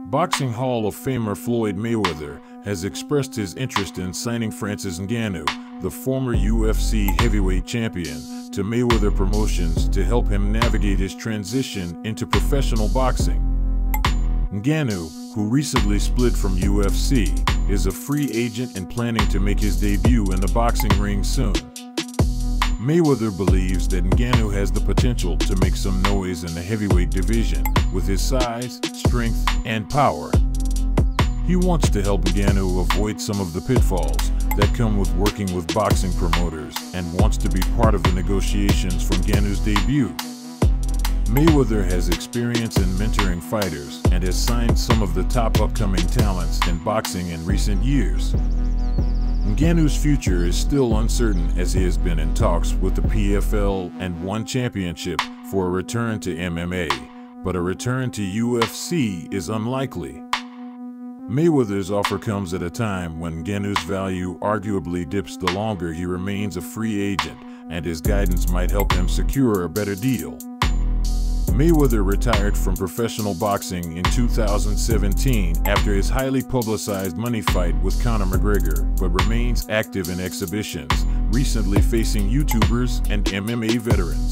Boxing Hall of Famer Floyd Mayweather has expressed his interest in signing Francis Ngannou, the former UFC heavyweight champion, to Mayweather Promotions to help him navigate his transition into professional boxing. Ngannou, who recently split from UFC, is a free agent and planning to make his debut in the boxing ring soon. Mayweather believes that Ngannou has the potential to make some noise in the heavyweight division with his size, strength, and power. He wants to help Ngannou avoid some of the pitfalls that come with working with boxing promoters and wants to be part of the negotiations for Ngannou's debut. Mayweather has experience in mentoring fighters and has signed some of the top upcoming talents in boxing in recent years. Ngannou's future is still uncertain as he has been in talks with the PFL and won championship for a return to MMA, but a return to UFC is unlikely. Mayweather's offer comes at a time when Ngannou's value arguably dips the longer he remains a free agent, and his guidance might help him secure a better deal. Mayweather retired from professional boxing in 2017 after his highly publicized money fight with Conor McGregor, but remains active in exhibitions, recently facing YouTubers and MMA veterans.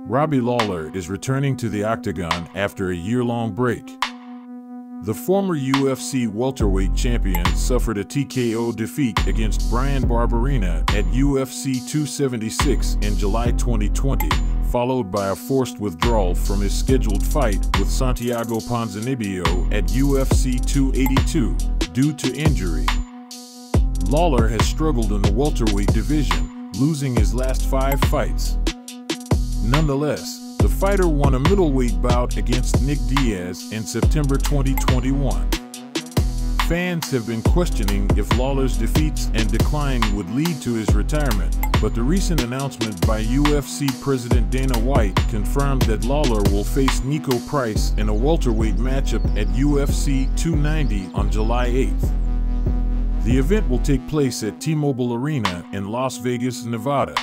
Robbie Lawler is returning to the octagon after a year-long break. The former UFC welterweight champion suffered a TKO defeat against Bryan Barberena at UFC 276 in July 2020, followed by a forced withdrawal from his scheduled fight with Santiago Ponzinibbio at UFC 282 due to injury. Lawler has struggled in the welterweight division, losing his last 5 fights. Nonetheless, the fighter won a middleweight bout against Nick Diaz in September 2021. Fans have been questioning if Lawler's defeats and decline would lead to his retirement, but the recent announcement by UFC President Dana White confirmed that Lawler will face Niko Price in a welterweight matchup at UFC 290 on July 8th. The event will take place at T-Mobile Arena in Las Vegas, Nevada.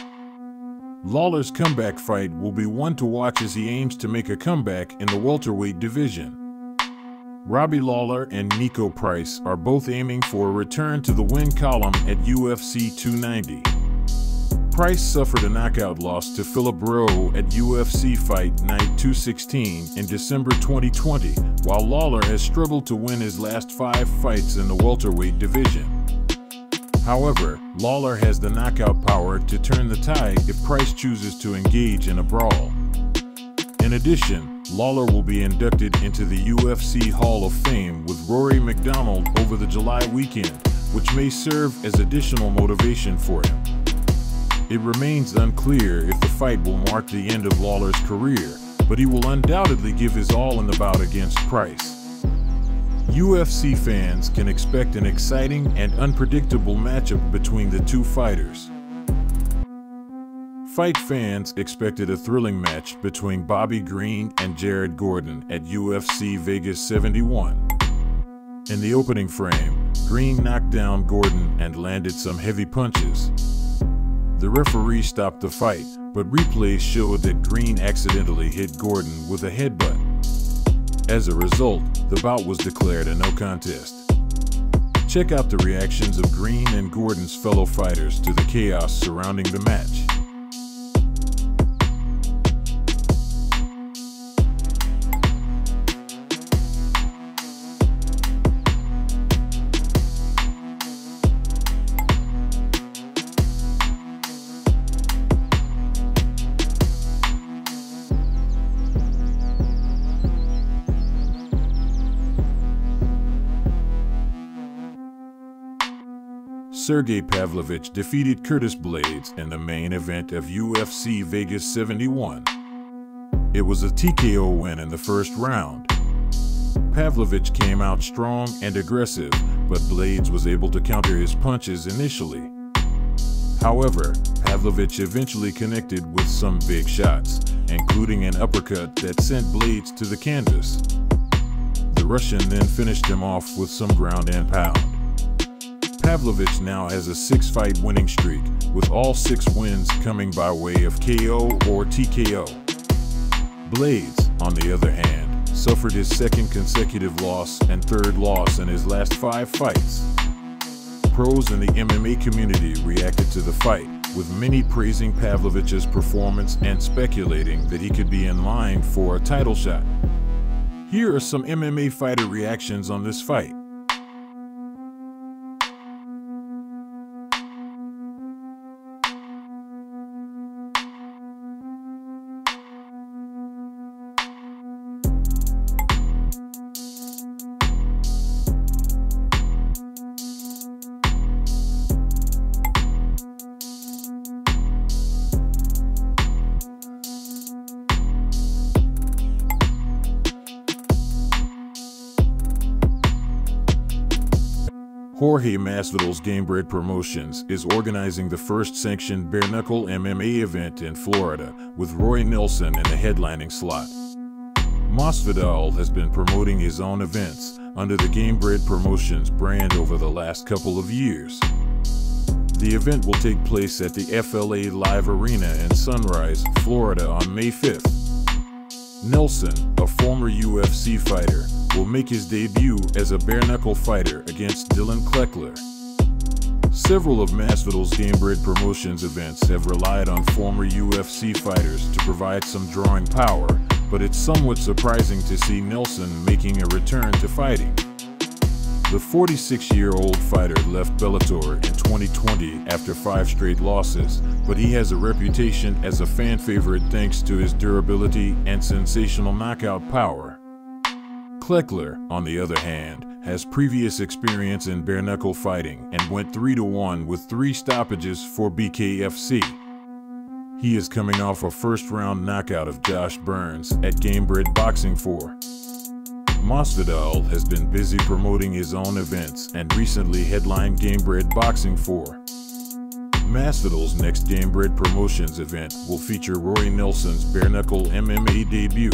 Lawler's comeback fight will be one to watch as he aims to make a comeback in the welterweight division. Robbie Lawler and Niko Price are both aiming for a return to the win column at UFC 290. Price suffered a knockout loss to Philip Rowe at UFC Fight Night 216 in December 2020, while Lawler has struggled to win his last 5 fights in the welterweight division. However, Lawler has the knockout power to turn the tide if Price chooses to engage in a brawl. In addition, Lawler will be inducted into the UFC Hall of Fame with Rory McDonald over the July weekend, which may serve as additional motivation for him. It remains unclear if the fight will mark the end of Lawler's career, but he will undoubtedly give his all in the bout against Price. UFC fans can expect an exciting and unpredictable matchup between the two fighters. Fight fans expected a thrilling match between Bobby Green and Jared Gordon at UFC Vegas 71. In the opening frame, Green knocked down Gordon and landed some heavy punches. The referee stopped the fight, but replays showed that Green accidentally hit Gordon with a headbutt. As a result, the bout was declared a no contest. Check out the reactions of Green and Gordon's fellow fighters to the chaos surrounding the match. Sergey Pavlovich defeated Curtis Blaydes in the main event of UFC Vegas 71. It was a TKO win in the first round. Pavlovich came out strong and aggressive, but Blaydes was able to counter his punches initially. However, Pavlovich eventually connected with some big shots, including an uppercut that sent Blaydes to the canvas. The Russian then finished him off with some ground and pound. Pavlovich now has a 6-fight winning streak, with all 6 wins coming by way of KO or TKO. Blaydes, on the other hand, suffered his second consecutive loss and third loss in his last 5 fights. Pros in the MMA community reacted to the fight, with many praising Pavlovich's performance and speculating that he could be in line for a title shot. Here are some MMA fighter reactions on this fight. Jorge Masvidal's Gamebred Promotions is organizing the first sanctioned bare-knuckle MMA event in Florida, with Roy Nelson in the headlining slot. Masvidal has been promoting his own events under the Gamebred Promotions brand over the last couple of years. The event will take place at the FLA Live Arena in Sunrise, Florida on May 5th. Nelson, a former UFC fighter, will make his debut as a bare-knuckle fighter against Dylan Kleckler. Several of Masvidal's Gamebred Promotions events have relied on former UFC fighters to provide some drawing power, but it's somewhat surprising to see Nelson making a return to fighting. The 46-year-old fighter left Bellator in 2020 after 5 straight losses, but he has a reputation as a fan favorite thanks to his durability and sensational knockout power. Kleckler, on the other hand, has previous experience in bare-knuckle fighting and went 3-1 with 3 stoppages for BKFC. He is coming off a first-round knockout of Josh Burns at Gamebred Boxing 4. Masvidal has been busy promoting his own events and recently headlined Gamebred Boxing 4. Masvidal's next Gamebred Promotions event will feature Roy Nelson's bare-knuckle MMA debut.